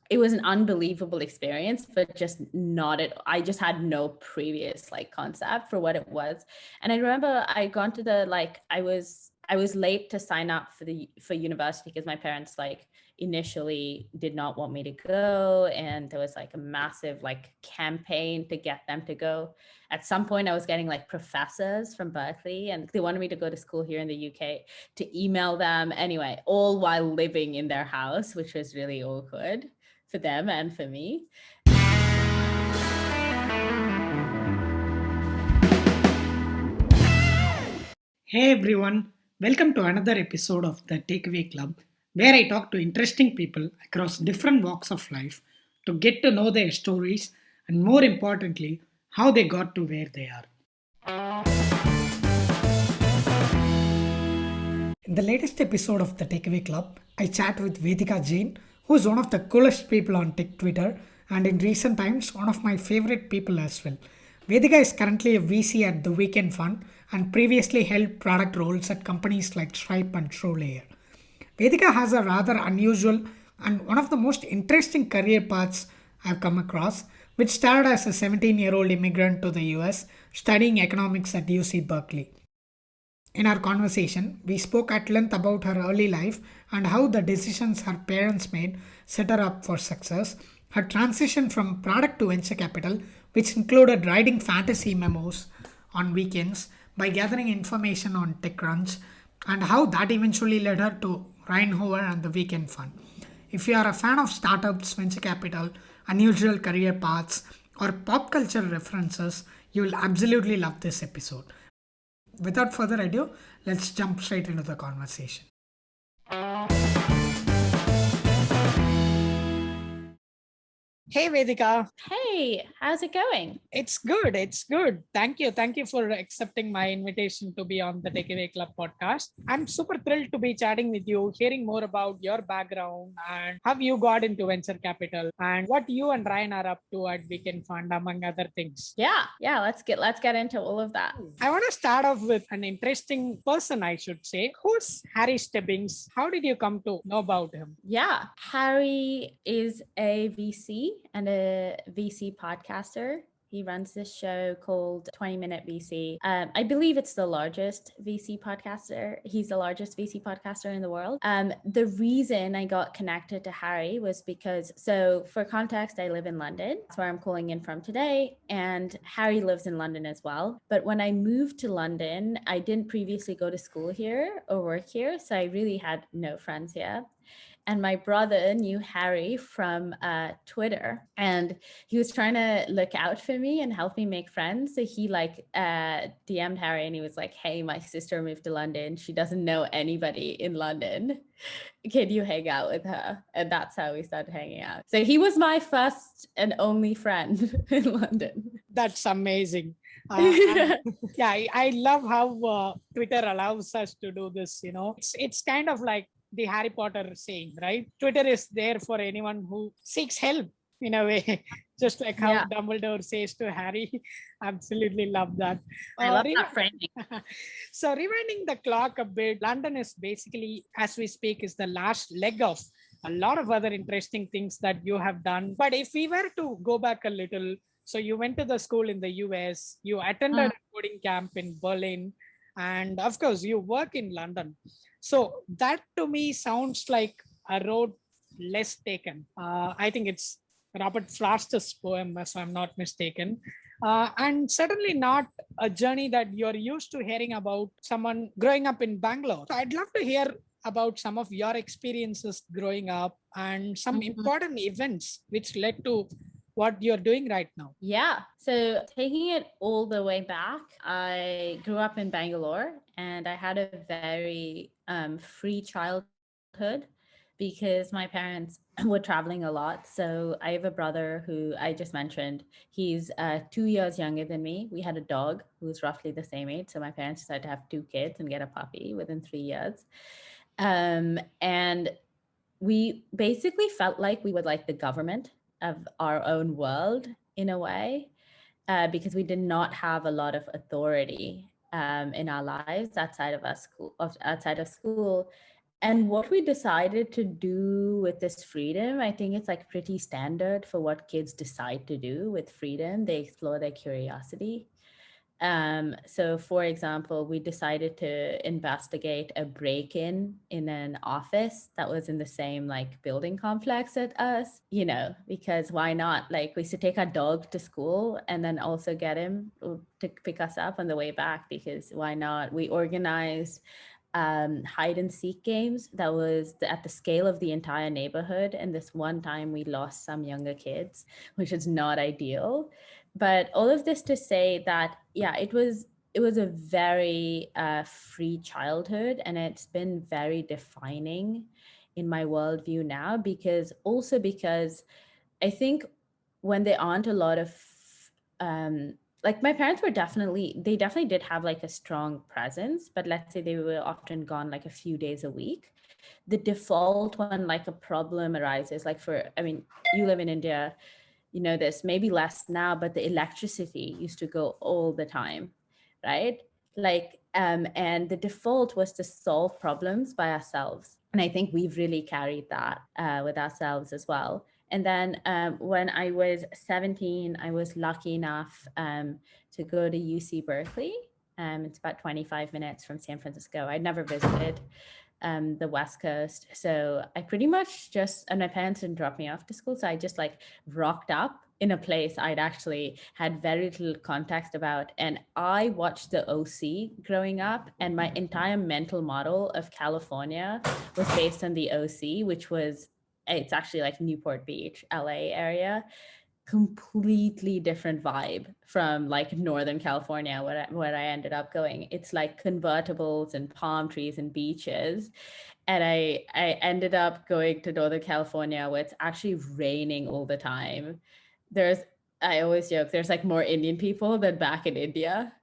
it was an unbelievable experience, but just not at, I just had no previous like concept for what it was. And I remember I gone to the, like, I was late to sign up for university because my parents like initially did not want me to go, and there was like a massive like campaign to get them to go. At some point I was getting like professors from Berkeley and they wanted me to go to school here in the UK to email them anyway, all while living in their house, which was really awkward for them and for me. Hey everyone, welcome to another episode of the Takeaway Club, where I talk to interesting people across different walks of life to get to know their stories and, more importantly, how they got to where they are. In the latest episode of the Takeaway Club, I chat with Vedika Jain, who is one of the coolest people on Tech Twitter and in recent times one of my favorite people as well. Vedika is currently a VC at the Weekend Fund and previously held product roles at companies like Stripe and TrueLayer. Vedika has a rather unusual and one of the most interesting career paths I've come across, which started as a 17-year-old immigrant to the US studying economics at UC Berkley. In our conversation, we spoke at length about her early life and how the decisions her parents made set her up for success, her transition from product to venture capital, which included writing fantasy memos on weekends by gathering information on TechCrunch, and how that eventually led her to Ryan Hoover and the Weekend Fund. If you are a fan of startups, venture capital, unusual career paths, or pop culture references, you will absolutely love this episode. Without further ado, let's jump straight into the conversation. Hey Vedika, Hey, how's it going? it's good. It's good. Thank you. Thank you for accepting my invitation to be on the Takeaway Club podcast. I'm super thrilled to be chatting with you, hearing more about your background and how you got into venture capital and what you and Ryan are up to at Weekend Fund, among other things. Yeah, let's get into all of that. I want to start off with an interesting person, I should say. Who's Harry Stebbings? How did you come to know about him? Yeah, Harry is a VC and a VC podcaster. He runs this show called 20-Minute VC. I believe it's the largest VC podcaster. He's the largest VC podcaster in the world. The reason I got connected to Harry was because, so for context, I live in London. That's where I'm calling in from today. And Harry lives in London as well. But when I moved to London, I didn't previously go to school here or work here. So I really had no friends here. And my brother knew Harry from Twitter, and he was trying to look out for me and help me make friends. So he like DM'd Harry and he was like, "Hey, my sister moved to London. She doesn't know anybody in London. Can you hang out with her?" And that's how we started hanging out. So he was my first and only friend in London. That's amazing. I love how Twitter allows us to do this. It's kind of like the Harry Potter saying, right? Twitter is there for anyone who seeks help in a way, just like how Dumbledore says to Harry. Absolutely love that. I love that framing. So rewinding the clock a bit, London is basically, as we speak, is the last leg of a lot of other interesting things that you have done. But if we were to go back a little, so you went to the school in the US, you attended a coding camp in Berlin, and of course you work in London. So that to me sounds like a road less taken. I think it's Robert Frost's poem, if I'm not mistaken. And certainly not a journey that you're used to hearing about someone growing up in Bangalore. So I'd love to hear about some of your experiences growing up and some important events which led to what you're doing right now. Yeah. So taking it all the way back, I grew up in Bangalore and I had a very free childhood because my parents were traveling a lot. So I have a brother who I just mentioned. He's 2 years younger than me. We had a dog who's roughly the same age. So my parents decided to have 2 kids and get a puppy within 3 years. And we basically felt like we were like the government of our own world in a way, because we did not have a lot of authority in our lives outside of school. And what we decided to do with this freedom, I think it's like pretty standard for what kids decide to do with freedom. They explore their curiosity. So for example, we decided to investigate a break-in in an office that was in the same like building complex as us, because why not? Like we used to take our dog to school and then also get him to pick us up on the way back, because why not? We organized hide and seek games that was at the scale of the entire neighborhood. And this one time we lost some younger kids, which is not ideal. But all of this to say that, yeah, it was a very free childhood, and it's been very defining in my worldview now, because I think when there aren't a lot of like my parents were they definitely did have like a strong presence, but let's say they were often gone like a few days a week. The default when like a problem arises, like you live in India, you know this, maybe less now, but the electricity used to go all the time, right? Like, and the default was to solve problems by ourselves. And I think we've really carried that with ourselves as well. And then when I was 17, I was lucky enough to go to UC Berkeley. It's about 25 minutes from San Francisco. I'd never visited the West Coast. So I pretty much and my parents didn't drop me off to school. So I just like rocked up in a place I'd actually had very little context about. And I watched the OC growing up, and my entire mental model of California was based on the OC, it's actually like Newport Beach, LA area. Completely different vibe from like Northern California, where I ended up going. It's like convertibles and palm trees and beaches. And I ended up going to Northern California, where it's actually raining all the time. I always joke, there's like more Indian people than back in India.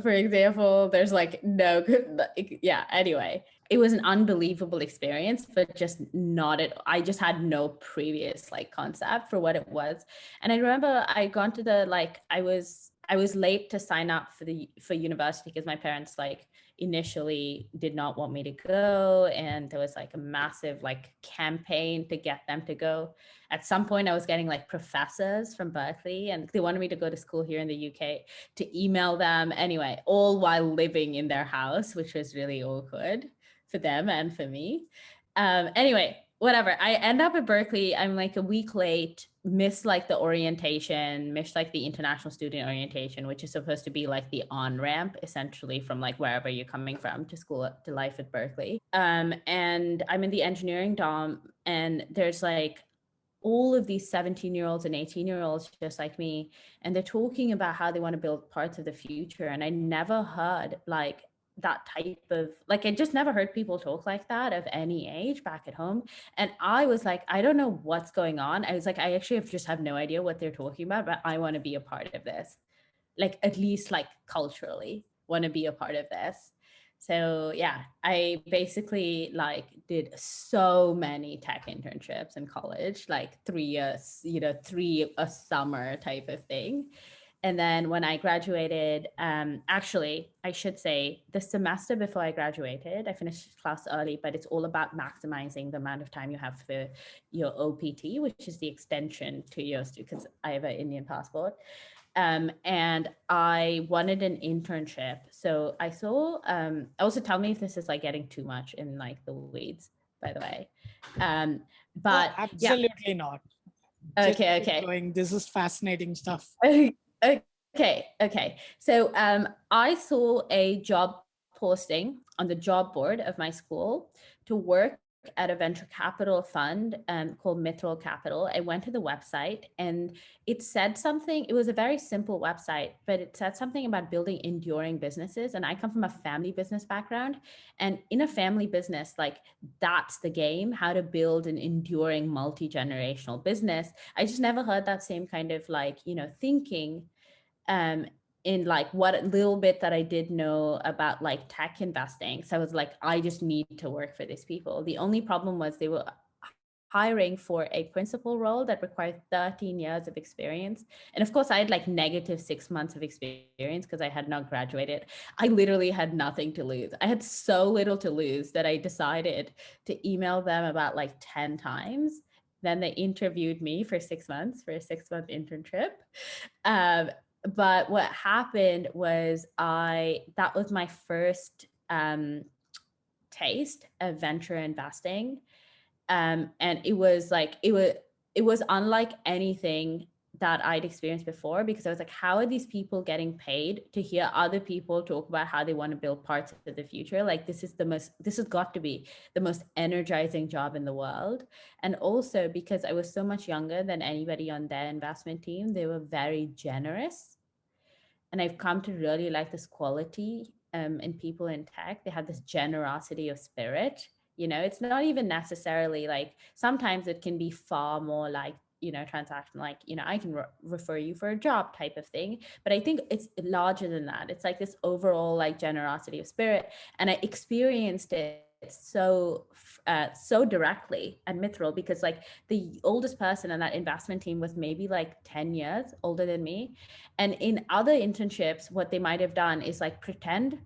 For example, there's like no good, yeah, anyway. It was an unbelievable experience, but just not it. I just had no previous like concept for what it was. And I remember I gone to I was late to sign up for university, because my parents like initially did not want me to go, and there was like a massive like campaign to get them to go. At some point I was getting like professors from Berkeley, and they wanted me to go to school here in the UK, to email them anyway, all while living in their house, which was really awkward for them and for me. Anyway, whatever. I end up at Berkeley. I'm like a week late, missed like the orientation, missed like the international student orientation, which is supposed to be like the on-ramp essentially from like wherever you're coming from to school, to life at Berkeley. And I'm in the engineering dorm, and there's like all of these 17-year-olds and 18-year-olds just like me, and they're talking about how they want to build parts of the future. And I never heard like that type of, like, I just never heard people talk like that of any age back at home. And I was like, I don't know what's going on. I was like, I actually just have no idea what they're talking about, but I want to be a part of this. Like, at least like culturally want to be a part of this. So yeah, I basically like did so many tech internships in college, like 3 years, 3 a summer type of thing. And then when I graduated, actually, I should say the semester before I graduated, I finished class early, but it's all about maximizing the amount of time you have for your OPT, which is the extension to your, because I have an Indian passport. And I wanted an internship. So I saw, also tell me if this is like getting too much in like the weeds, by the way. But no, absolutely not. Just okay. keep going. This is fascinating stuff. Okay. So I saw a job posting on the job board of my school to work at a venture capital fund called Mithril Capital. I went to the website, and it said something. It was a very simple website, but it said something about building enduring businesses. And I come from a family business background. And in a family business, like, that's the game, how to build an enduring multi-generational business. I just never heard that same kind of like, thinking in like what little bit that I did know about like tech investing. So I was like, I just need to work for these people. The only problem was they were hiring for a principal role that required 13 years of experience. And of course, I had like negative 6 months of experience because I had not graduated. I literally had nothing to lose. I had so little to lose that I decided to email them about like 10 times. Then they interviewed me for 6 months for a 6-month internship. But what happened was that was my first taste of venture investing. And it was unlike anything that I'd experienced before, because I was like, how are these people getting paid to hear other people talk about how they want to build parts of the future? Like, this has got to be the most energizing job in the world. And also because I was so much younger than anybody on their investment team, they were very generous. And I've come to really like this quality in people in tech. They have this generosity of spirit. It's not even necessarily like, sometimes it can be far more like, transaction, like, I can refer you for a job type of thing. But I think it's larger than that. It's like this overall like generosity of spirit. And I experienced it so directly at Mithril, because like the oldest person on that investment team was maybe like 10 years older than me. And in other internships, what they might have done is like pretend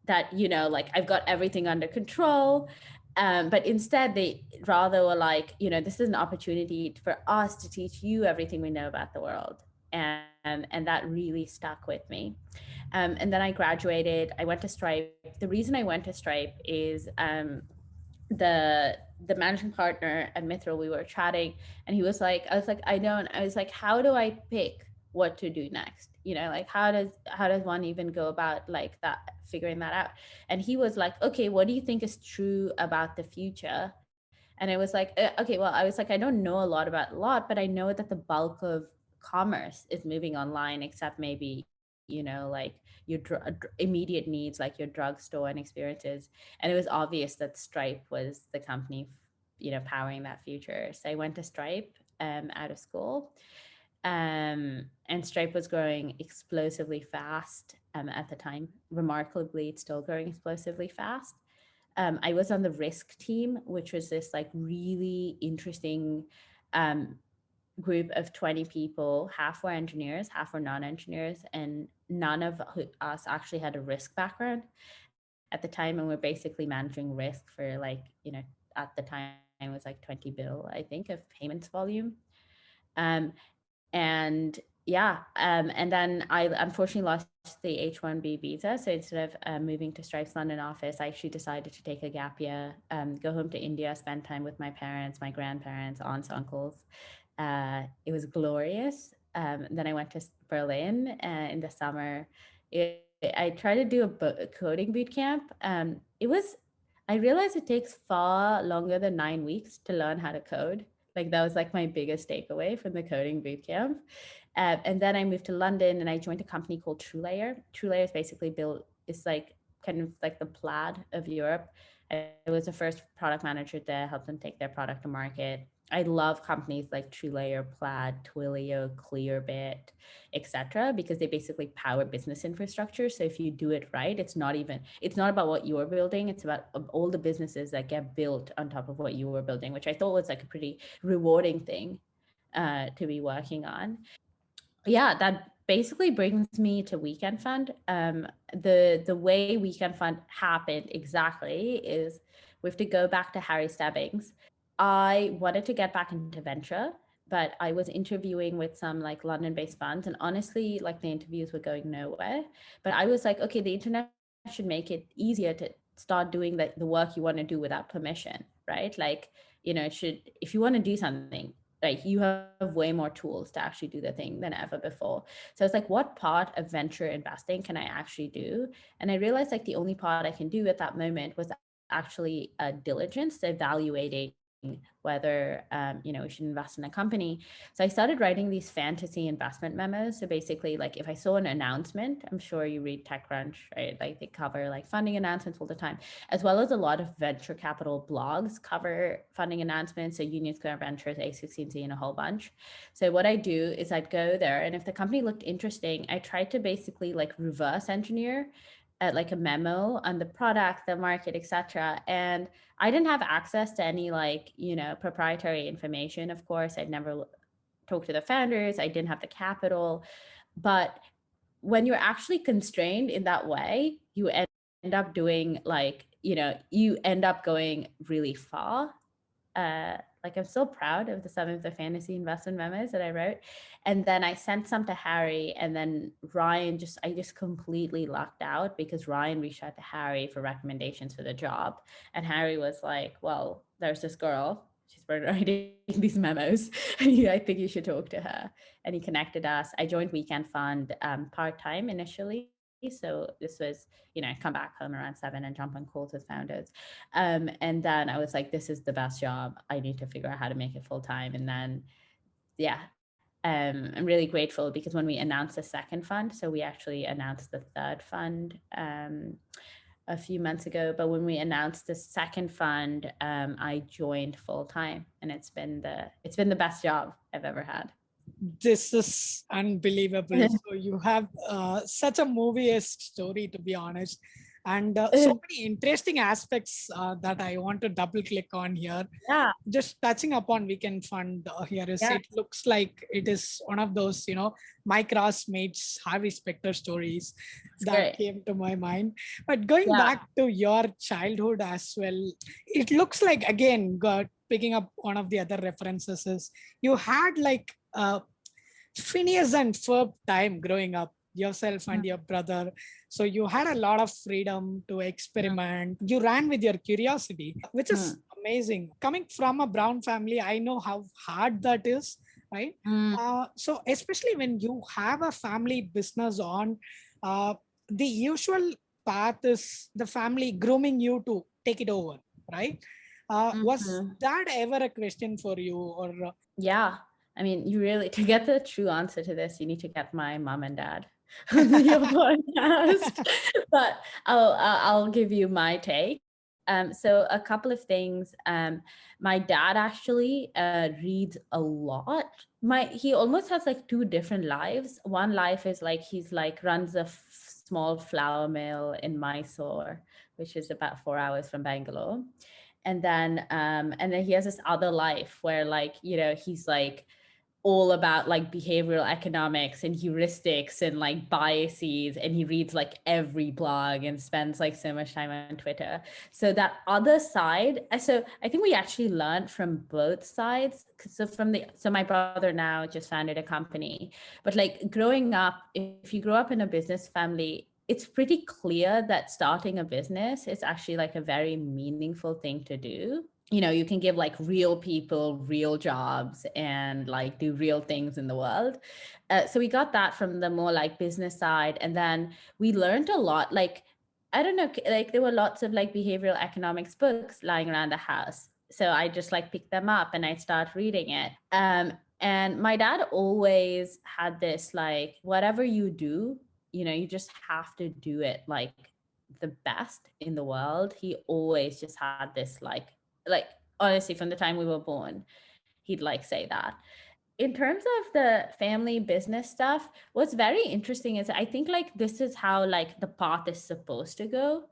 that, like, I've got everything under control. But instead, they rather were like, this is an opportunity for us to teach you everything we know about the world. And that really stuck with me. And then I graduated. I went to Stripe. The reason I went to Stripe is the managing partner at Mithril, we were chatting, and I was like, how do I pick what to do next? Like, how does one even go about like that, figuring that out? And he was like, okay, what do you think is true about the future? And I was like, okay, well, I was like, I don't know a lot, but I know that the bulk of commerce is moving online, except maybe, like your immediate needs, like your drugstore and experiences. And it was obvious that Stripe was the company, powering that future. So I went to Stripe out of school. And Stripe was growing explosively fast at the time. Remarkably, it's still growing explosively fast. I was on the risk team, which was this like really interesting group of 20 people. Half were engineers, half were non-engineers, and none of us actually had a risk background at the time. And we're basically managing risk for like, at the time it was like 20 bill, I think, of payments volume. And yeah, and then I unfortunately lost the H1B visa. So instead of moving to Stripe's London office, I actually decided to take a gap year, go home to India, spend time with my parents, my grandparents, aunts, uncles. It was glorious. Then I went to Berlin in the summer. I tried to do a coding boot camp. I realized it takes far longer than 9 weeks to learn how to code. Like, that was like my biggest takeaway from the coding bootcamp. And then I moved to London and I joined a company called TrueLayer. TrueLayer is basically it's like kind of like the Plaid of Europe. I was the first product manager there, helped them take their product to market. I love companies like TrueLayer, Plaid, Twilio, Clearbit, etc., because they basically power business infrastructure. So if you do it right, it's not about what you're building, it's about all the businesses that get built on top of what you were building, which I thought was like a pretty rewarding thing to be working on. Yeah, that basically brings me to Weekend Fund. The way Weekend Fund happened exactly is we have to go back to Harry Stebbings. I wanted to get back into venture, but I was interviewing with some like London-based funds, and honestly, like the interviews were going nowhere. But I was like, okay, the internet should make it easier to start doing the work you want to do without permission, right? Like, if you want to do something, like, you have way more tools to actually do the thing than ever before. So it's like, what part of venture investing can I actually do? And I realized like the only part I can do at that moment was actually diligence, evaluating whether we should invest in a company. So I started writing these fantasy investment memos. So basically, like, if I saw an announcement, I'm sure you read TechCrunch, right? Like, they cover like funding announcements all the time, as well as a lot of venture capital blogs cover funding announcements. So Union Square Ventures, A16Z, and a whole bunch. So what I do is I'd go there, and if the company looked interesting, I tried to basically like reverse engineer like a memo on the product, the market, etc. And I didn't have access to any like, proprietary information. Of course, I'd never talked to the founders. I didn't have the capital. But when you're actually constrained in that way, you end up doing like, you end up going really far. Like I'm so proud of some of the fantasy investment memos that I wrote. And then I sent some to Harry, and then Ryan I just completely lucked out because Ryan reached out to Harry for recommendations for the job. And Harry was like, well, there's this girl, she's been writing these memos. I think you should talk to her. And he connected us. I joined Weekend Fund part-time initially. So this was, I'd come back home around 7 and jump on calls with founders. And then I was like, this is the best job. I need to figure out how to make it full time. And then, I'm really grateful because when we announced the second fund, so we actually announced the third fund a few months ago, but when we announced the second fund, I joined full time, and it's been the best job I've ever had. This is unbelievable. So you have such a movie-esque story, to be honest, and so many interesting aspects that I want to double click on here. Yeah. Just touching upon Weekend Fund here is, it looks like it is one of those, my classmates Harvey Specter stories that came to my mind. But going back to your childhood as well, it looks like, again, picking up one of the other references, is you had like Phineas and Ferb time growing up, yourself and your brother. So you had a lot of freedom to experiment. You ran with your curiosity, which is amazing. Coming from a Brown family, I know how hard that is, right? So especially when you have a family business on, the usual path is the family grooming you to take it over, right? Was that ever a question for you? Or Yeah. I mean, to get the true answer to this, you need to get my mom and dad on your podcast. But I'll give you my take. So a couple of things. My dad actually reads a lot. He almost has like two different lives. One life is like he's like runs a small flour mill in Mysore, which is about 4 hours from Bangalore. And then he has this other life where like, he's like all about like behavioral economics and heuristics and like biases, and he reads like every blog and spends like so much time on Twitter. So that other side, so I think we actually learned from both sides. So my brother now just founded a company, but like growing up, if you grow up in a business family, it's pretty clear that starting a business is actually like a very meaningful thing to do. You can give like real people real jobs and like do real things in the world. So we got that from the more like business side. And then we learned a lot, like, I don't know, like there were lots of like behavioral economics books lying around the house. So I just like picked them up and I'd start reading it. And my dad always had this, like, whatever you do, you just have to do it like the best in the world. He always just had this like honestly from the time we were born, he'd like say that. In terms of the family business stuff, what's very interesting is I think like this is how like the path is supposed to go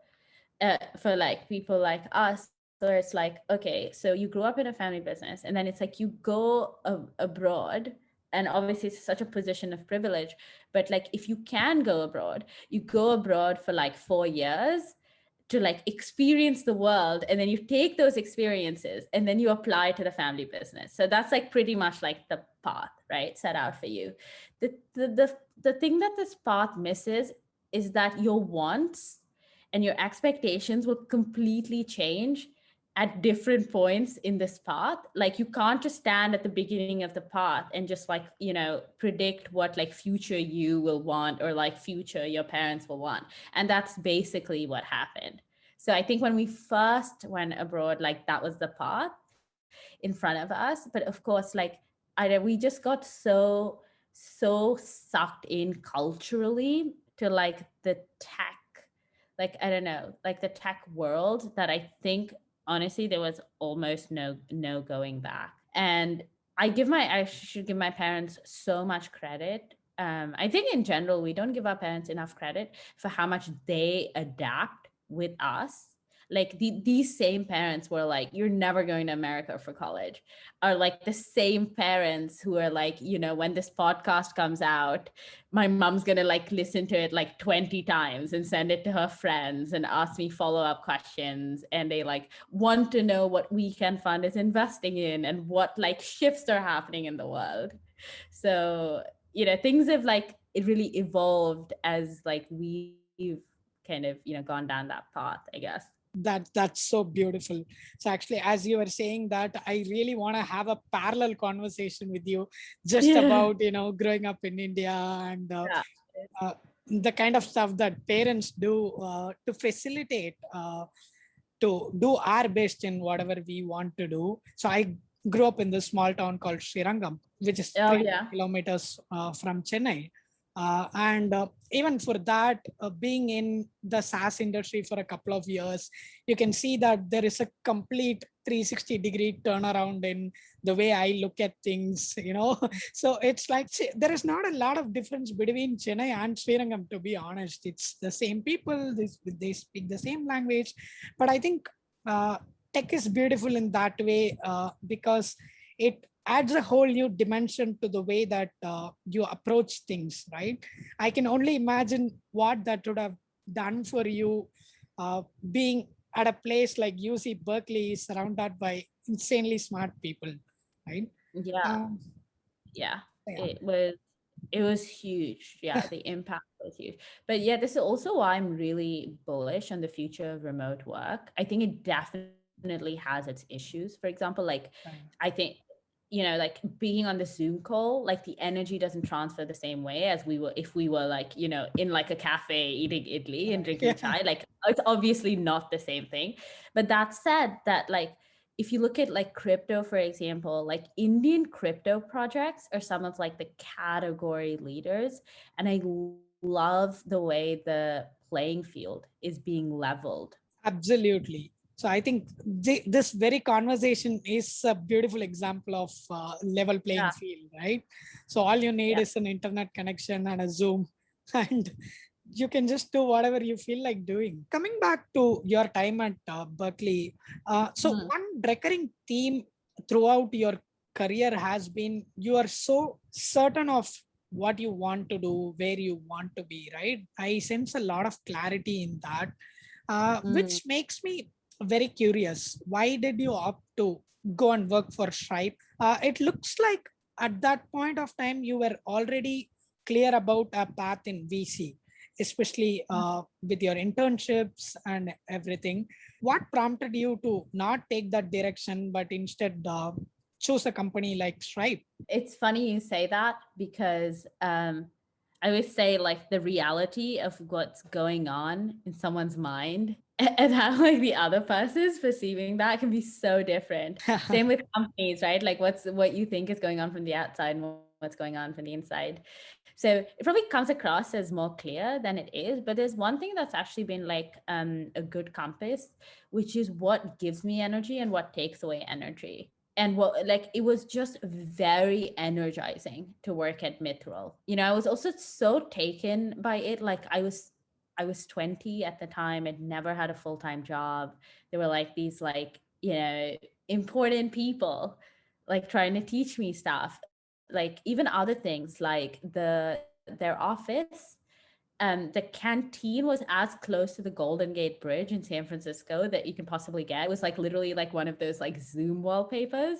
for like people like us. So it's like, okay, so you grew up in a family business, and then it's like you go abroad, and obviously it's such a position of privilege, but like if you can go abroad, you go abroad for like 4 years to like experience the world, and then you take those experiences and then you apply to the family business. So that's like pretty much like the path, right, set out for you. The thing that this path misses is that your wants and your expectations will completely change at different points in this path. Like you can't just stand at the beginning of the path and just like, predict what like future you will want or like future your parents will want. And that's basically what happened. So I think when we first went abroad, like that was the path in front of us. But of course, like we just got so sucked in culturally to like the tech, like, I don't know, like the tech world, that I think honestly there was almost no going back. And I should give my parents so much credit I think in general, we don't give our parents enough credit for how much they adapt with us. Like these same parents were like, you're never going to America for college, are like the same parents who are like, when this podcast comes out, my mom's going to like listen to it like 20 times and send it to her friends and ask me follow-up questions. And they like want to know what weekend fund is investing in and what like shifts are happening in the world. So things have like it really evolved as like we've kind of gone down that path, I guess. That's so beautiful. So actually, as you were saying that, I really want to have a parallel conversation with you just Yeah. about growing up in India and Yeah. uh, the kind of stuff that parents do to facilitate to do our best in whatever we want to do. So I grew up in this small town called Srirangam, which is Oh 300 yeah. kilometers from Chennai. And even for that, being in the SaaS industry for a couple of years, you can see that there is a complete 360-degree turnaround in the way I look at things. So it's like there is not a lot of difference between Chennai and Srirangam, to be honest. It's the same people, they speak the same language. But I think uh, tech is beautiful in that way because it adds a whole new dimension to the way that you approach things, right? I can only imagine what that would have done for you being at a place like UC Berkeley, surrounded by insanely smart people, right? Yeah. Um, Yeah. yeah. It was huge. Yeah, the impact was huge. But yeah, this is also why I'm really bullish on the future of remote work. I think it definitely has its issues. For example, like I think like being on the Zoom call, like the energy doesn't transfer the same way as we were if we were like, in like a cafe eating idli and drinking Yeah, chai. Like it's obviously not the same thing. But that said, that like if you look at like crypto, for example, like Indian crypto projects are some of like the category leaders. And I love the way the playing field is being leveled. absolutely. So I think this very conversation is a beautiful example of level playing Yeah. field, right? So all you need Yeah. is an internet connection and a Zoom, and you can just do whatever you feel like doing. Coming back to your time at Berkeley, so Mhm. one recurring theme throughout your career has been you are so certain of what you want to do, where you want to be, right? I sense a lot of clarity in that, Mm. which makes me very curious. Why did you opt to go and work for Stripe? It looks like at that point of time you were already clear about a path in VC, especially with your internships and everything. What prompted you to not take that direction, but instead choose a company like Stripe? It's funny you say that because I always say like the reality of what's going on in someone's mind and how like the other person is perceiving that can be so different. Same with companies, right? Like what you think is going on from the outside and what's going on from the inside. So it probably comes across as more clear than it is, but there's one thing that's actually been like a good compass, which is what gives me energy and what takes away energy. And what like it was just very energizing to work at Mithril. I was also so taken by it. Like I was 20 at the time. I'd never had a full-time job. There were like these like important people like trying to teach me stuff, like even other things like their office. The canteen was as close to the Golden Gate Bridge in San Francisco that you can possibly get. It was like literally like one of those like Zoom wallpapers.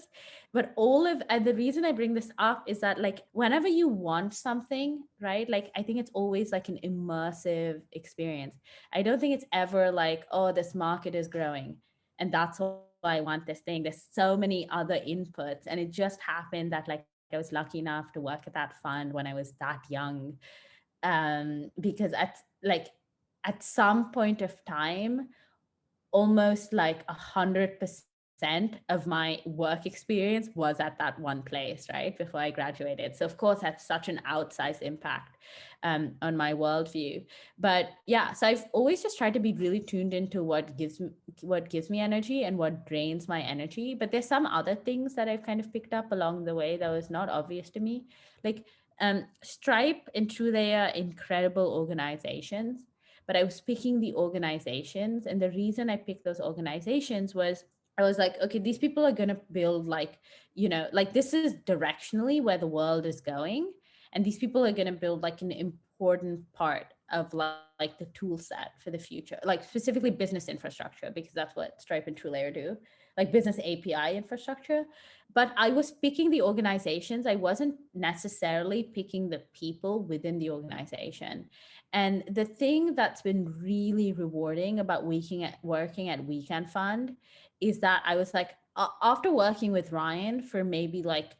But all of and the reason I bring this up is that like whenever you want something, right? Like I think it's always like an immersive experience. I don't think it's ever like, oh, this market is growing and that's why I want this thing. There's so many other inputs. And it just happened that like I was lucky enough to work at that fund when I was that young, because at some point of time almost like 100% of my work experience was at that one place, right, before I graduated. So of course that's such an outsized impact on my worldview. But yeah, so I've always just tried to be really tuned into what gives me energy and what drains my energy. But there's some other things that I've kind of picked up along the way that was not obvious to me. Like Stripe and TrueLayer are incredible organizations, but I was picking the organizations. And the reason I picked those organizations was I was like, okay, these people are going to build like, like this is directionally where the world is going. And these people are going to build like an important part of like the tool set for the future, like specifically business infrastructure, because that's what Stripe and TrueLayer do, like business API infrastructure. But I was picking the organizations. I wasn't necessarily picking the people within the organization. And the thing that's been really rewarding about working at Weekend Fund is that I was like, after working with Ryan for maybe like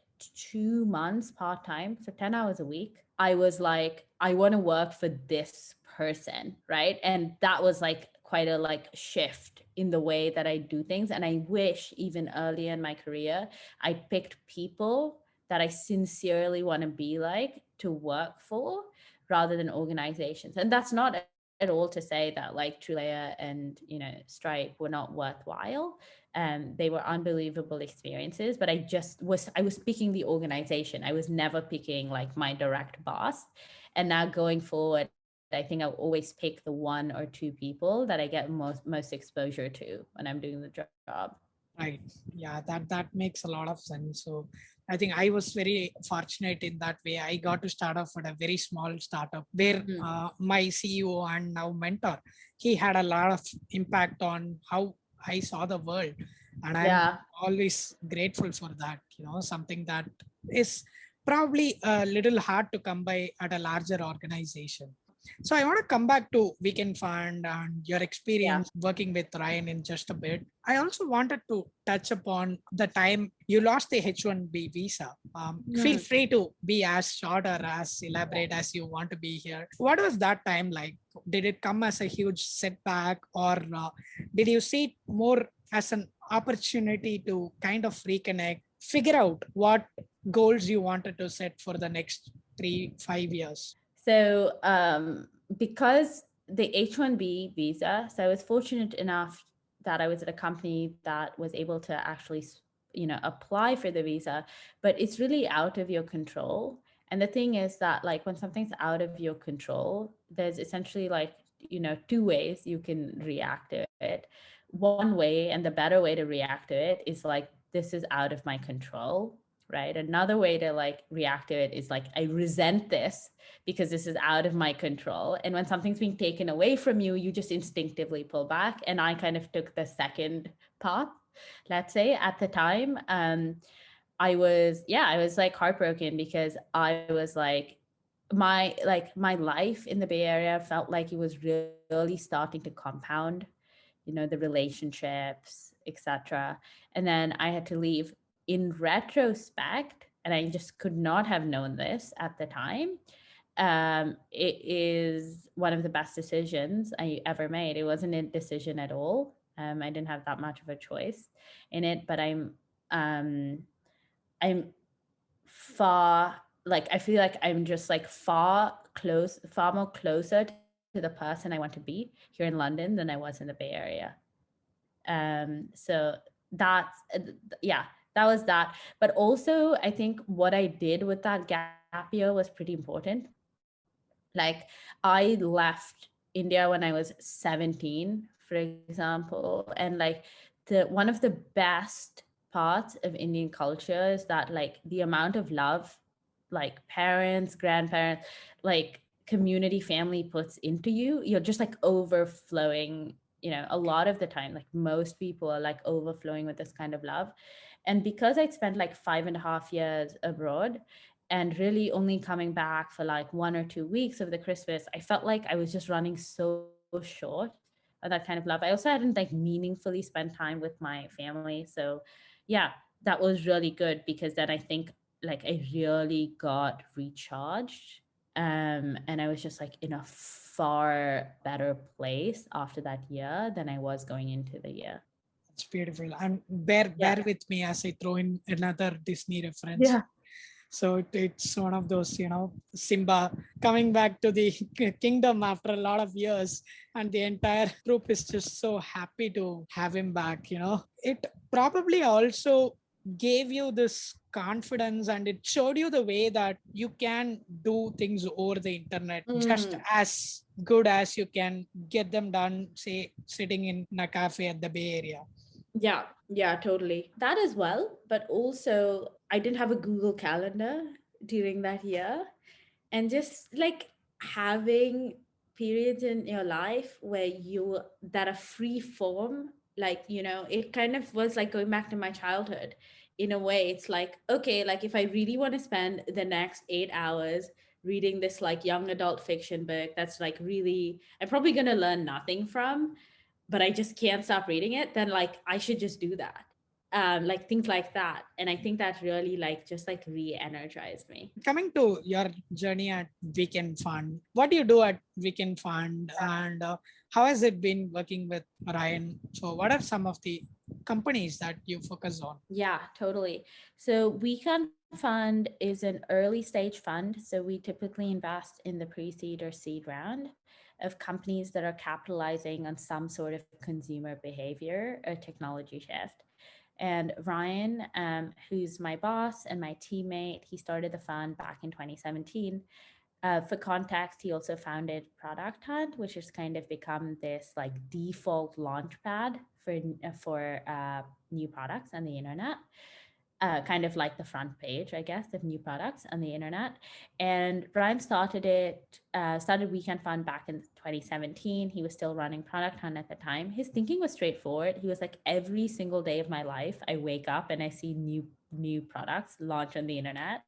2 months part-time, so 10 hours a week, I was like, I want to work for this person, right? And that was like quite a like shift in the way that I do things. And I wish even earlier in my career, I picked people that I sincerely want to be like to work for rather than organizations. And that's not at all to say that like TrueLayer and Stripe were not worthwhile. They were unbelievable experiences, but I was picking the organization. I was never picking like my direct boss. And now going forward, I think I'll always pick the one or two people that I get most exposure to when I'm doing the job. Right. Yeah, that makes a lot of sense. So I think I was very fortunate in that way. I got to start off at a very small startup where my CEO and now mentor, he had a lot of impact on how I saw the world. And I'm always grateful for that, something that is probably a little hard to come by at a larger organization. So I want to come back to Weekend Fund and your experience working with Ryan in just a bit. I also wanted to touch upon the time you lost the H1B visa. Feel free to be as short or as elaborate as you want to be here. What was that time like? Did it come as a huge setback, or did you see it more as an opportunity to kind of reconnect, figure out what goals you wanted to set for the next 3-5 years? So because the H1B visa, so I was fortunate enough that I was at a company that was able to actually, apply for the visa, but it's really out of your control. And the thing is that like when something's out of your control, there's essentially like, two ways you can react to it. One way, and the better way to react to it, is like, this is out of my control, right? Another way to like react to it is like, I resent this because this is out of my control. And when something's being taken away from you, you just instinctively pull back. And I kind of took the second path, let's say. At the time, I was like heartbroken because I was like, my life in the Bay Area felt like it was really starting to compound, the relationships, etc. And then I had to leave. In retrospect, and I just could not have known this at the time, it is one of the best decisions I ever made. It wasn't a decision at all. I didn't have that much of a choice in it, but I'm far, like, I feel like I'm just like far more closer to the person I want to be here in London than I was in the Bay Area. So that's, that was that. But also, I think what I did with that gap year was pretty important. Like, I left India when I was 17, for example, and like one of the best parts of Indian culture is that like the amount of love, like parents, grandparents, like community, family puts into you, you're just like overflowing. A lot of the time, like most people are like overflowing with this kind of love. And because I'd spent like 5.5 years abroad and really only coming back for like 1 or 2 weeks of the Christmas, I felt like I was just running so short of that kind of love. I also hadn't like meaningfully spent time with my family. So yeah, that was really good, because then I think like I really got recharged. And I was just like in a far better place after that year than I was going into the year. It's beautiful. And bear with me as I throw in another Disney reference. Yeah. So it's one of those, Simba coming back to the kingdom after a lot of years, and the entire group is just so happy to have him back. It probably also gave you this confidence, and it showed you the way that you can do things over the internet just Mm. as good as you can get them done, say, sitting in a cafe at the Bay Area. Yeah, totally. That as well. But also, I didn't have a Google Calendar during that year. And just like having periods in your life where you that are free form, like, it kind of was like going back to my childhood. In a way, it's like, okay, like if I really want to spend the next 8 hours reading this like young adult fiction book that's like really I'm probably going to learn nothing from, but I just can't stop reading it, then like I should just do that. Like things like that. And I think that really like just like re-energized me. Coming to your journey at Weekend Fund, what do you do at Weekend Fund, and how has it been working with Ryan? So, what are some of the companies that you focus on? Yeah, totally. So Weekend Fund is an early stage fund. So we typically invest in the pre-seed or seed round of companies that are capitalizing on some sort of consumer behavior or technology shift. And Ryan, who's my boss and my teammate, he started the fund back in 2017. For context, he also founded Product Hunt, which has kind of become this like default launchpad for new products on the internet. Kind of like the front page, I guess, of new products on the internet. And Brian started Weekend Fund back in 2017. He was still running Product Hunt at the time. His thinking was straightforward. He was like, every single day of my life, I wake up and I see new products launch on the internet,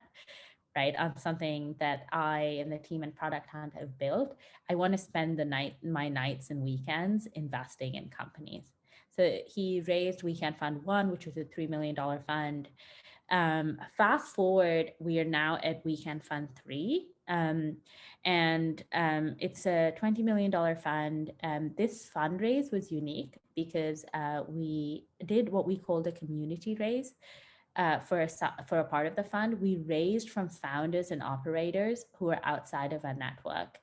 right, on something that I and the team and Product Hunt have built. I want to spend my nights and weekends investing in companies. So he raised Weekend Fund 1, which was a $3 million fund. Fast forward, we are now at Weekend Fund 3. It's a $20 million fund. This fundraise was unique because we did what we called a community raise. For a part of the fund, we raised from founders and operators who are outside of our network.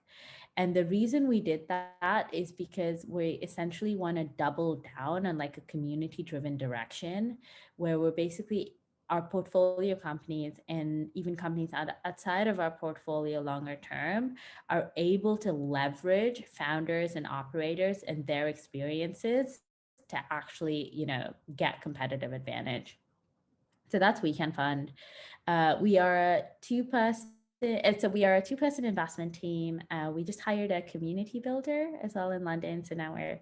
And the reason we did that is because we essentially want to double down on like a community driven direction where we're basically our portfolio companies and even companies outside of our portfolio longer term are able to leverage founders and operators and their experiences to actually, get competitive advantage. So that's Weekend Fund. We are a two-person investment team. We just hired a community builder as well in London. So now we're a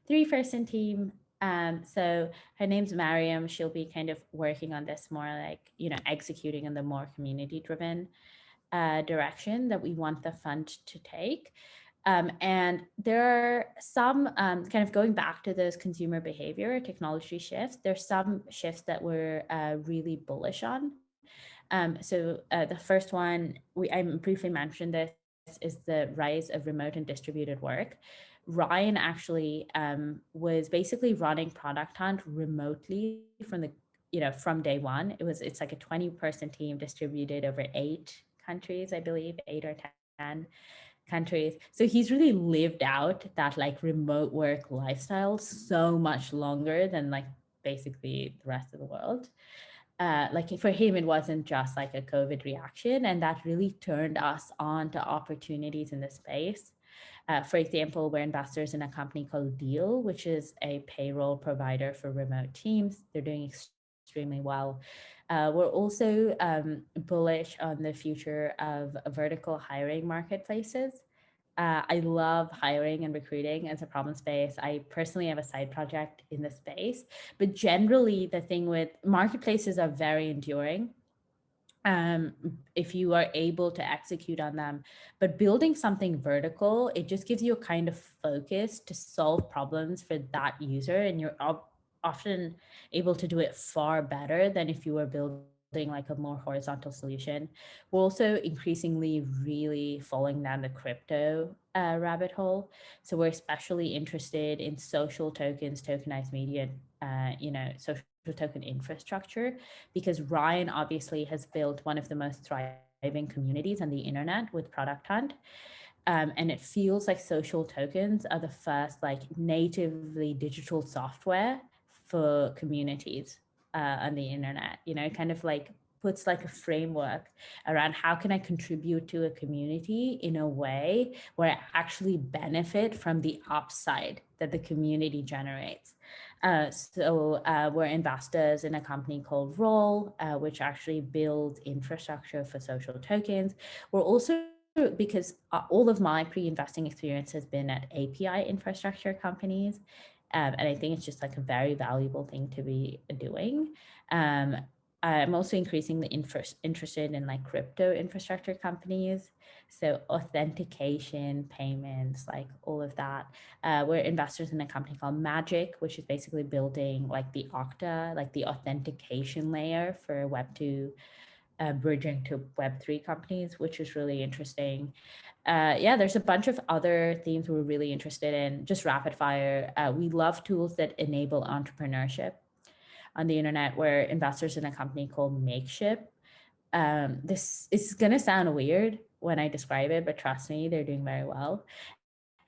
three-person team. So her name's Mariam. She'll be kind of working on this more like, executing in the more community-driven direction that we want the fund to take. And there are some kind of going back to those consumer behavior technology shifts. There's some shifts that we're really bullish on. The first one, I briefly mentioned this, is the rise of remote and distributed work. Ryan actually was basically running Product Hunt remotely from day one. It's like a 20-person team distributed over 8 countries, I believe, 8 or 10 countries. So he's really lived out that like remote work lifestyle so much longer than like basically the rest of the world. Like for him, it wasn't just like a COVID reaction, and that really turned us on to opportunities in the space. For example, we're investors in a company called Deal, which is a payroll provider for remote teams. They're doing extremely well. We're also bullish on the future of vertical hiring marketplaces. I love hiring and recruiting as a problem space. I personally have a side project in the space, but generally the thing with marketplaces are very enduring if you are able to execute on them. But building something vertical, it just gives you a kind of focus to solve problems for that user, and you're often able to do it far better than if you were building like a more horizontal solution. We're also increasingly really falling down the crypto rabbit hole. So we're especially interested in social tokens, tokenized media, social token infrastructure, because Ryan obviously has built one of the most thriving communities on the internet with Product Hunt. And it feels like social tokens are the first like natively digital software for communities on the internet, kind of like puts like a framework around how can I contribute to a community in a way where I actually benefit from the upside that the community generates. We're investors in a company called Roll, which actually builds infrastructure for social tokens. We're also, because all of my pre-investing experience has been at API infrastructure companies. And I think it's just like a very valuable thing to be doing. I'm also increasingly interested in like crypto infrastructure companies. So authentication, payments, like all of that. We're investors in a company called Magic, which is basically building like the Okta, like the authentication layer for Web2, bridging to Web3 companies, which is really interesting. There's a bunch of other themes we're really interested in. Just rapid fire. We love tools that enable entrepreneurship on the internet. We're investors in a company called Makeship. This is going to sound weird when I describe it, but trust me, they're doing very well.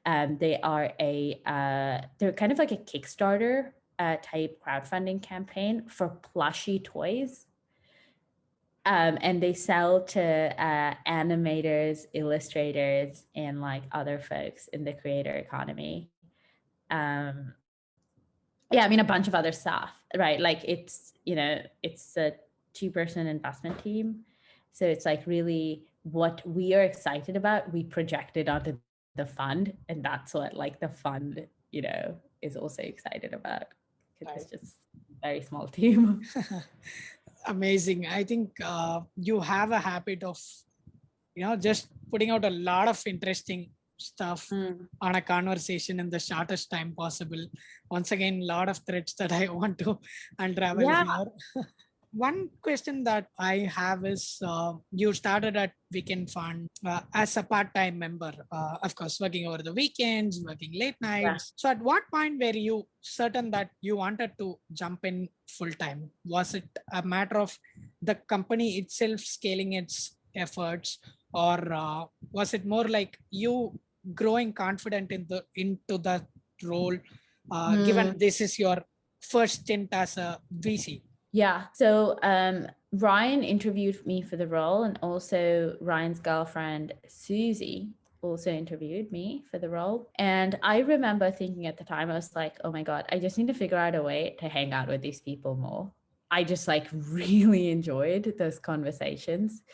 They are they're kind of like a Kickstarter type crowdfunding campaign for plushy toys. And they sell to animators, illustrators, and like other folks in the creator economy. A bunch of other stuff, right? Like it's a 2-person investment team. So it's like really what we are excited about, we projected onto the fund. And that's what like the fund, is also excited about, because it's just a very small team. Amazing. I think you have a habit of, just putting out a lot of interesting stuff on a conversation in the shortest time possible. Once again, a lot of threads that I want to unravel here. One question that I have is, you started at Weekend Fund as a part-time member, of course, working over the weekends, working late nights. So at what point were you certain that you wanted to jump in full-time? Was it a matter of the company itself scaling its efforts, or was it more like you growing confident into that role, given this is your first stint as a VC? Yeah. So Ryan interviewed me for the role, and also Ryan's girlfriend, Susie, also interviewed me for the role. And I remember thinking at the time, I was like, oh my God, I just need to figure out a way to hang out with these people more. I just like really enjoyed those conversations.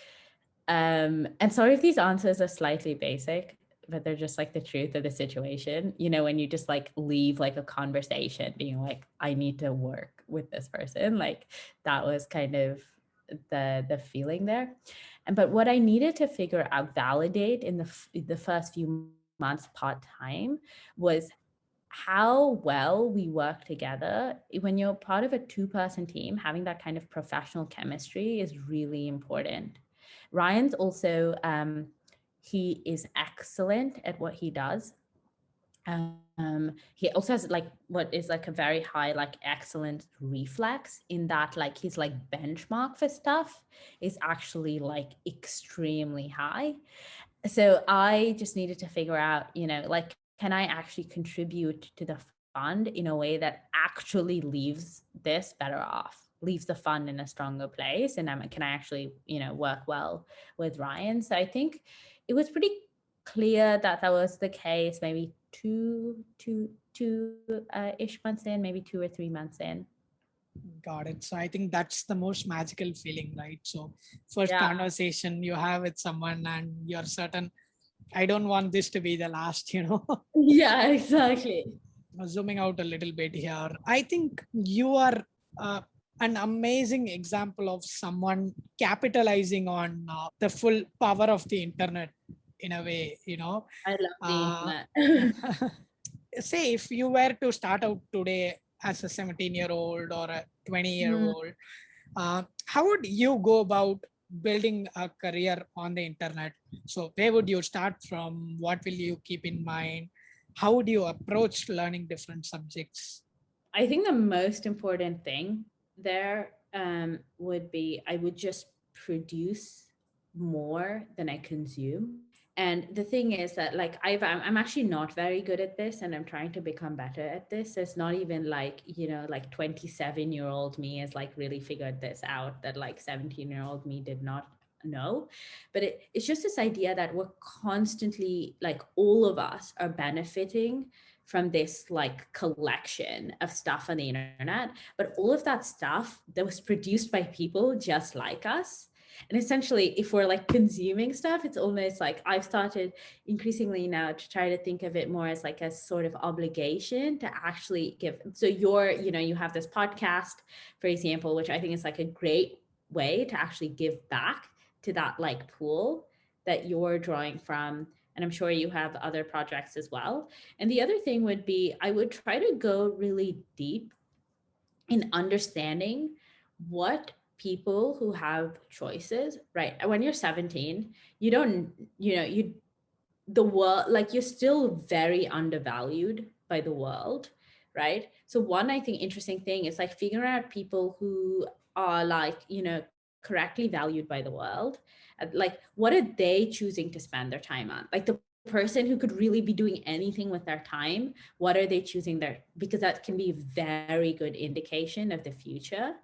And sorry if these answers are slightly basic, but they're just like the truth of the situation. When you just like leave like a conversation being like, I need to work with this person, like that was kind of the feeling there. But what I needed to figure out, validate in the first few months part-time, was how well we work together. When you're part of a 2-person team, having that kind of professional chemistry is really important. Ryan's also, he is excellent at what he does. He also has like what is like a very high like excellence reflex, in that like his like benchmark for stuff is actually like extremely high. So I just needed to figure out, like, can I actually contribute to the fund in a way that actually leaves this better off, leaves the fund in a stronger place, and can I actually work well with Ryan? So I think it was pretty clear that was the case, maybe two ish months in, maybe 2 or 3 months in. Got it. So I think that's the most magical feeling, right? So first conversation you have with someone and you're certain, I don't want this to be the last, Yeah, exactly. Zooming out a little bit here, I think you are an amazing example of someone capitalizing on the full power of the internet in a way, I love the internet. Say if you were to start out today as a 17-year-old or a 20-year-old, how would you go about building a career on the internet? So where would you start from? What will you keep in mind? How would you approach learning different subjects? I think the most important thing there would be, I would just produce more than I consume. And the thing is that like I'm actually not very good at this, and I'm trying to become better at this. It's not even like, like 27-year-old me has like really figured this out that like 17-year-old me did not know. But it's just this idea that we're constantly, like, all of us are benefiting from this like collection of stuff on the internet, but all of that stuff that was produced by people just like us. And essentially, if we're like consuming stuff, it's almost like I've started increasingly now to try to think of it more as like a sort of obligation to actually give. So you have this podcast, for example, which I think is like a great way to actually give back to that like pool that you're drawing from. And I'm sure you have other projects as well. And the other thing would be, I would try to go really deep in understanding what people who have choices, right? When you're 17, you don't, the world, like, you're still very undervalued by the world, right? So one, I think, interesting thing is like figuring out people who are like, correctly valued by the world. Like, what are they choosing to spend their time on? Like the person who could really be doing anything with their time, what are they choosing there? Because that can be a very good indication of the future.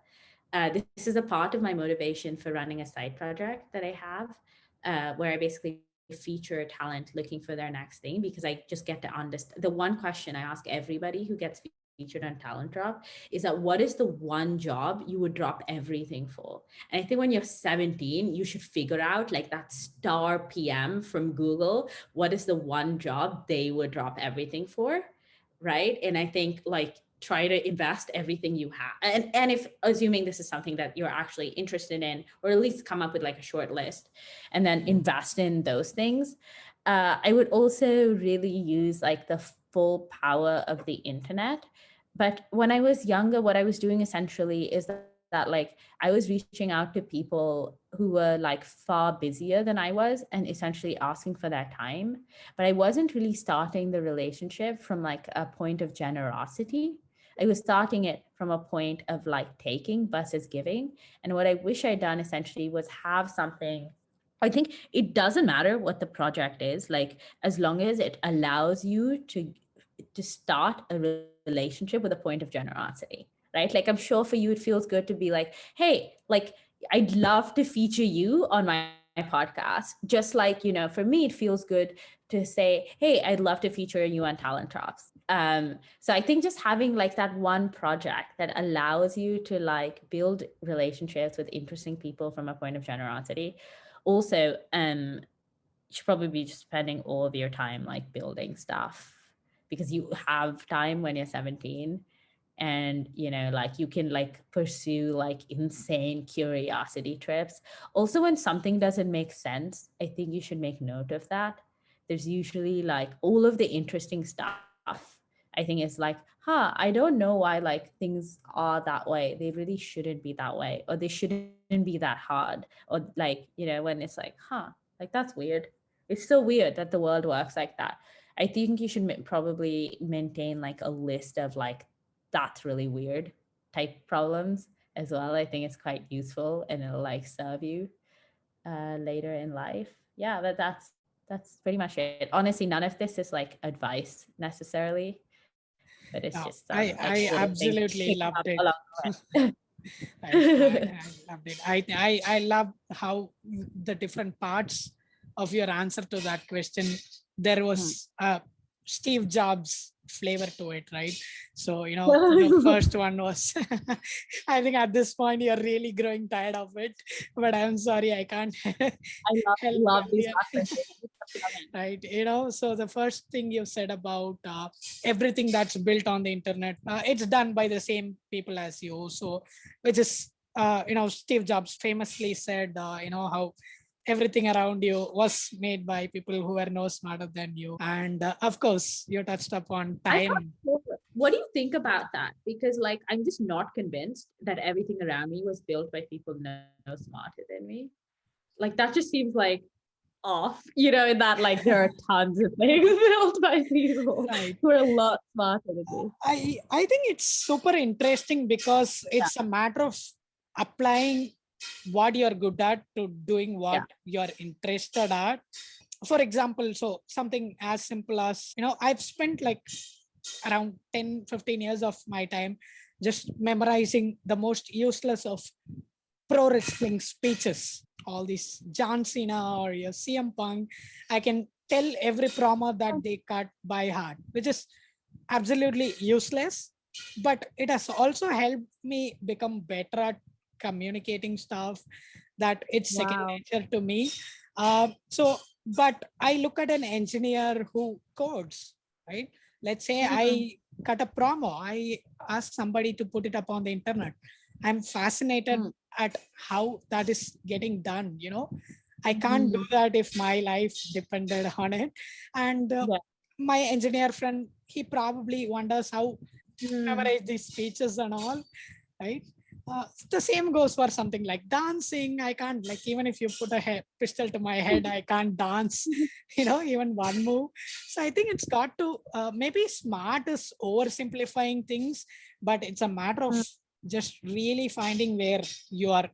This is a part of my motivation for running a side project that I have, where I basically feature talent looking for their next thing, because I just get to understand. The one question I ask everybody who gets featured on Talent Drop is that, what is the one job you would drop everything for? And I think when you're 17, you should figure out, like, that star PM from Google, what is the one job they would drop everything for, right? And I think, like, try to invest everything you have, and if, assuming this is something that you're actually interested in, or at least come up with like a short list and then invest in those things. I would also really use like the full power of the internet. But when I was younger, what I was doing essentially is that like I was reaching out to people who were like far busier than I was, and essentially asking for their time. But I wasn't really starting the relationship from like a point of generosity. I was starting it from a point of like taking versus giving. And what I wish I'd done essentially was have something. I think it doesn't matter what the project is, like, as long as it allows you to start a relationship with a point of generosity, right? Like, I'm sure for you, it feels good to be like, hey, like, I'd love to feature you on my podcast. Just like, for me, it feels good to say, hey, I'd love to feature you on Talent Drops. So I think just having like that one project that allows you to like build relationships with interesting people from a point of generosity. Also, you should probably be just spending all of your time like building stuff, because you have time when you're 17, and like you can like pursue like insane curiosity trips. Also, when something doesn't make sense, I think you should make note of that. There's usually like all of the interesting stuff, I think, is like, I don't know why like things are that way. They really shouldn't be that way, or they shouldn't be that hard, or like, when it's like, like, that's weird. It's so weird that the world works like that. I think you should probably maintain like a list of like, that's really weird type problems as well. I think it's quite useful, and it'll like serve you later in life. Yeah, that's pretty much it. Honestly, none of this is like advice necessarily, but it's No, just like I little things absolutely picking loved up it. along the way. I loved it. I love how the different parts of your answer to that question, there was Steve Jobs flavor to it, right? So, the first one was, I think at this point you're really growing tired of it, but I'm sorry, I can't I help love these earlier. conversations. Right, so the first thing you said about everything that's built on the internet, it's done by the same people as you. So which is Steve Jobs famously said, how everything around you was made by people who were no smarter than you. And of course you touched upon time. What do you think about that? Because like, I'm just not convinced that everything around me was built by people no smarter than me. Like, that just seems like off, in that like there are tons of things built by people Right. who are a lot smarter than me. I think it's super interesting because it's a matter of applying what you're good at to doing what you're interested at. For example, so something as simple as, I've spent like around 10-15 years of my time just memorizing the most useless of pro wrestling speeches. All these John Cena or your CM Punk, I can tell every promo that they cut by heart, which is absolutely useless. But it has also helped me become better at communicating stuff that it's second Wow. nature to me. But I look at an engineer who codes, right? Let's say I cut a promo, I ask somebody to put it up on the internet. I'm fascinated at how that is getting done. I can't do that if my life depended on it. And my engineer friend, he probably wonders how memorize these speeches and all, right? The same goes for something like dancing. I can't, like, even if you put a pistol to my head, I can't dance, even one move. So I think it's got to, maybe smart is oversimplifying things, but it's a matter of just really finding where you are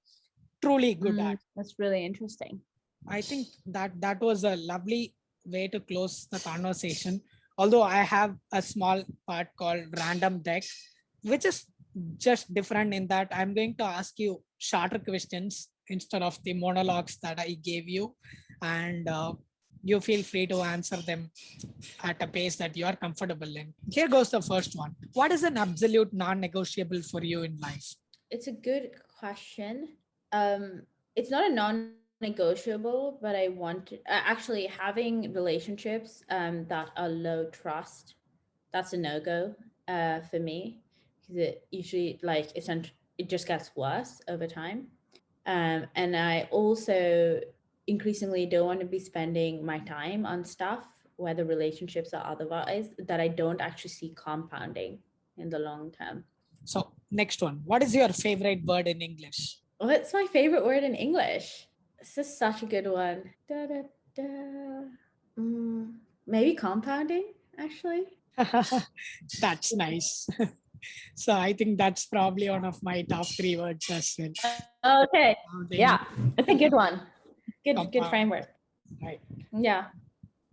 truly good at. That's really interesting. I think that was a lovely way to close the conversation. Although I have a small part called random deck, which is just different in that I'm going to ask you shorter questions instead of the monologues that I gave you, and you feel free to answer them at a pace that you are comfortable in. Here goes the first one. What is an absolute non-negotiable for you in life? It's a good question. It's not a non-negotiable, but I want actually having relationships that are low trust. That's a no-go for me, because it usually it just gets worse over time. And I also increasingly don't want to be spending my time on stuff, whether relationships or otherwise, that I don't actually see compounding in the long term. So next one, what is your favorite word in English? What's my favorite word in English? This is such a good one. Maybe compounding, actually. That's nice. So I think that's probably one of my top 3 words as well. Okay. Yeah, that's a good one. Good framework. Right. Yeah.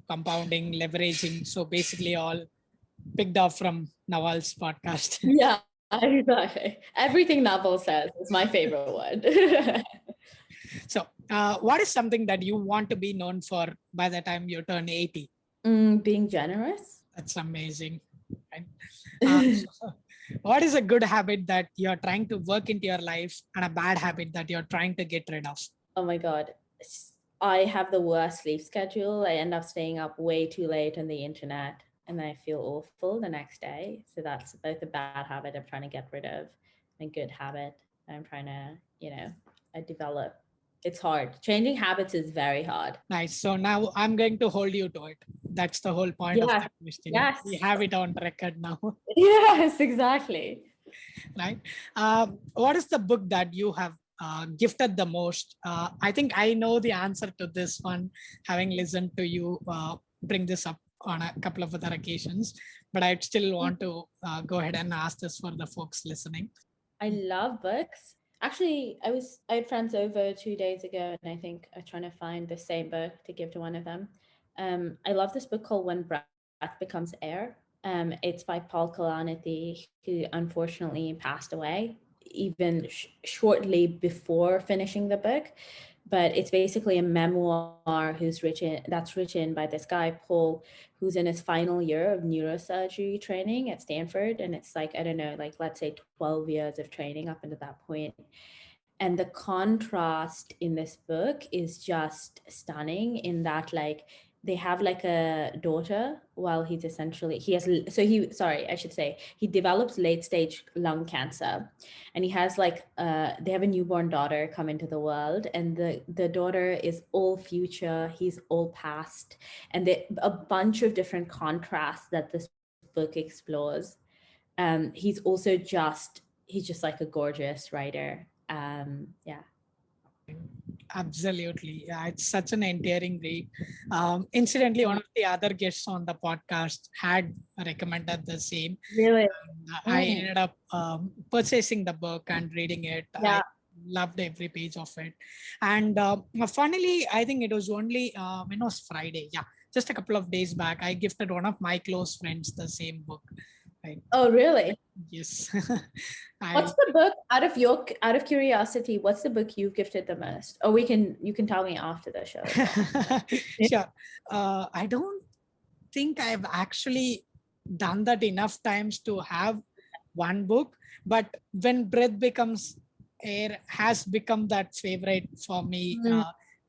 Compounding, leveraging. So basically all picked up from Nawal's podcast. Yeah, exactly. Everything Naval says is my favorite one. So what is something that you want to be known for by the time you turn 80? Being generous. That's amazing. Right? So what is a good habit that you're trying to work into your life and a bad habit that you're trying to get rid of? Oh my God. I have the worst sleep schedule. I end up staying up way too late on the internet, and then I feel awful the next day. So that's both a bad habit I'm trying to get rid of and a good habit I'm trying to, develop. It's hard. Changing habits is very hard. Nice. So now I'm going to hold you to it. That's the whole point of the question. Yes. We have it on record now. Yes, exactly. Right. What is the book that you have gifted the most? I think I know the answer to this one, having listened to you bring this up on a couple of other occasions, but I still want to go ahead and ask this for the folks listening. I love books. Actually, I had friends over 2 days ago, and I think I'm trying to find the same book to give to one of them. I love this book called When Breath Becomes Air. It's by Paul Kalanithi, who unfortunately passed away even shortly before finishing the book. But it's basically a memoir that's written by this guy, Paul, who's in his final year of neurosurgery training at Stanford. And it's like, I don't know, like let's say 12 years of training up until that point. And the contrast in this book is just stunning in that, like, they have like a daughter while he develops late stage lung cancer, and he has they have a newborn daughter come into the world, and the daughter is all future, he's all past, and a bunch of different contrasts that this book explores. He's just like a gorgeous writer. Yeah. Absolutely. Yeah, it's such an endearing read. Incidentally, one of the other guests on the podcast had recommended the same. Really? I ended up purchasing the book and reading it. Yeah. I loved every page of it. And funnily, I think it was only when was Friday? Yeah, just a couple of days back, I gifted one of my close friends the same book. Right? Oh, really? Yes. What's the book out of curiosity? What's the book you've gifted the most? Or you can tell me after the show. Sure. I don't think I've actually done that enough times to have one book, but When Breath Becomes Air has become that favorite for me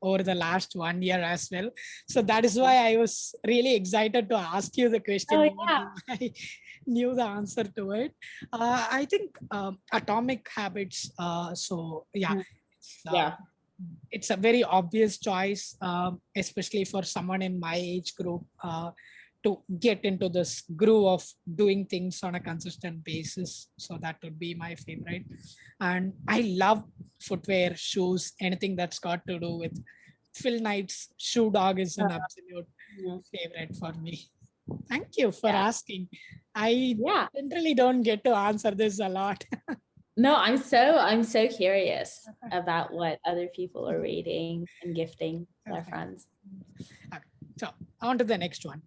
over the last 1 year as well. So that is why I was really excited to ask you the question. Oh, even yeah. though I knew the answer to it. I think Atomic Habits. So yeah, Yeah. it's a very obvious choice, especially for someone in my age group, to get into this groove of doing things on a consistent basis. So that would be my favorite. And I love footwear, shoes, anything that's got to do with Phil Knight's Shoe Dog is an absolute favorite for me. Thank you for asking. I generally don't get to answer this a lot. No, I'm so curious about what other people are reading and gifting their friends. Okay. So on to the next one.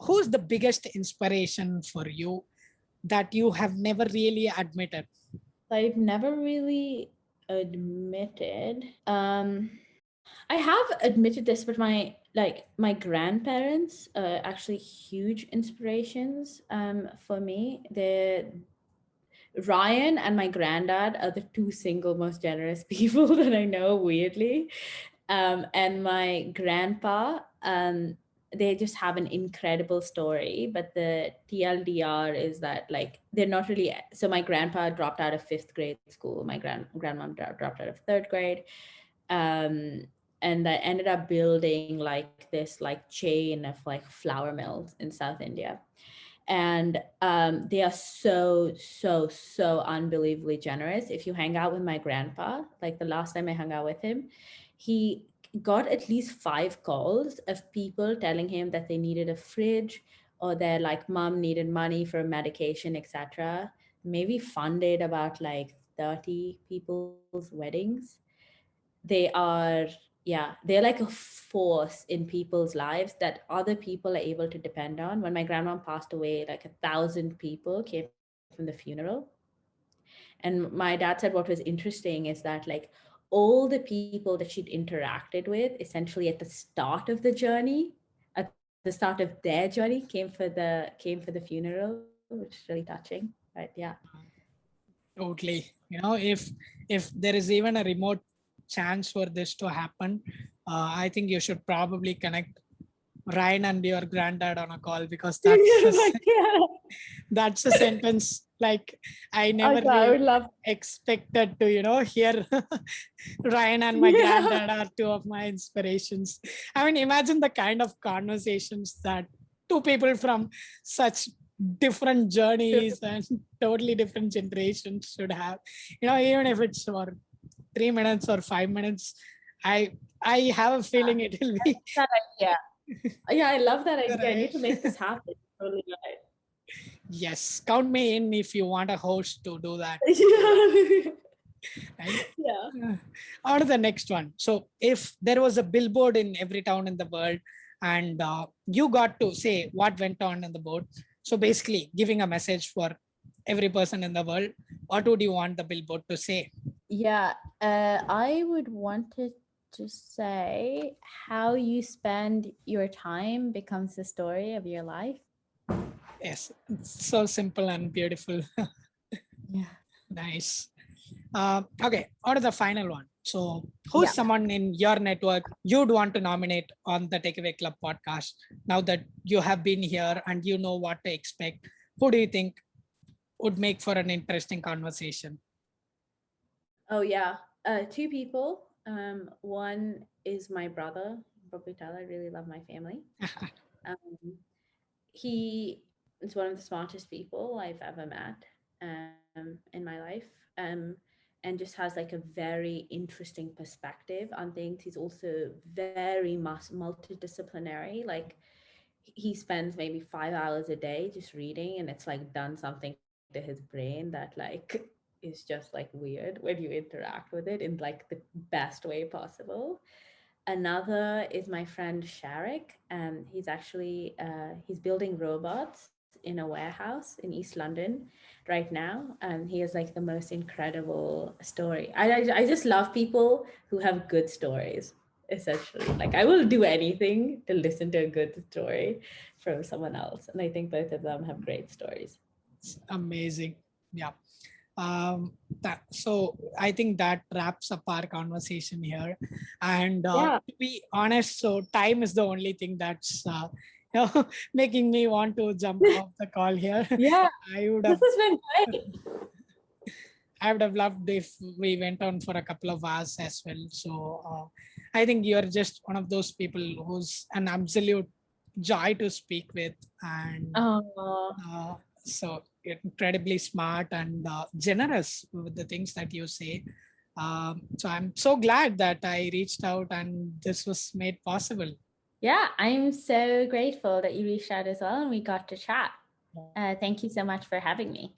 Who's the biggest inspiration for you that you have never really admitted? I've never really admitted. I have admitted this, but my grandparents are actually huge inspirations for me. Ryan and my granddad are the two single most generous people that I know, weirdly. And my grandpa, they just have an incredible story. But the TLDR is that they're not really. So my grandpa dropped out of 5th grade school. My grandmom dropped out of 3rd grade. And I ended up building this chain of flour mills in South India. And they are so unbelievably generous. If you hang out with my grandpa, the last time I hung out with him, he got at least 5 calls of people telling him that they needed a fridge, or their mom needed money for medication, etc. Maybe funded about 30 people's weddings. They're like a force in people's lives that other people are able to depend on. When my grandma passed away, 1,000 people came from the funeral. And my dad said what was interesting is that all the people that she'd interacted with essentially at the start of the journey, at the start of their journey, came for the funeral, which is really touching. Right? Yeah. Totally. If there is even a remote chance for this to happen, I think you should probably connect Ryan and your granddad on a call, because that's a sentence I never really expected to hear. Ryan and my granddad are two of my inspirations. I mean, imagine the kind of conversations that two people from such different journeys and totally different generations should have. Even if it's for 3 minutes or 5 minutes, I have a feeling it will be. Yeah, I love that idea. I need to make this happen. Totally right. Yes, count me in if you want a host to do that. Right? Yeah. On to the next one. So if there was a billboard in every town in the world, and you got to say what went on in the board, so basically giving a message for every person in the world, what would you want the billboard to say? Yeah, I would want it to say, how you spend your time becomes the story of your life. Yes, it's so simple and beautiful. Yeah. Nice. Okay, on to the final one. So who's someone in your network you'd want to nominate on the Takeaway Club podcast? Now that you have been here and you know what to expect, who do you think would make for an interesting conversation? Oh yeah, 2 people. One is my brother. Probably tell I really love my family. He is one of the smartest people I've ever met in my life, and just has a very interesting perspective on things. He's also very multidisciplinary. He spends maybe 5 hours a day just reading, and it's done something to his brain that is just like weird when you interact with it in like the best way possible. Another is my friend Sharik. He's actually he's building robots in a warehouse in East London right now. He has like the most incredible story. I just love people who have good stories. Essentially, like I will do anything to listen to a good story from someone else, and I think both of them have great stories. It's amazing. Yeah. So I think that wraps up our conversation here. And Yeah, to be honest, so time is the only thing that's making me want to jump off the call here. yeah, I would this have has been great. I would have loved if we went on for a couple of hours as well. So I think you're just one of those people who's an absolute joy to speak with, and Oh, so you're incredibly smart and generous with the things that you say. So I'm so glad that I reached out and this was made possible. yeah, I'm so grateful that you reached out as well and we got to chat. Thank you so much for having me.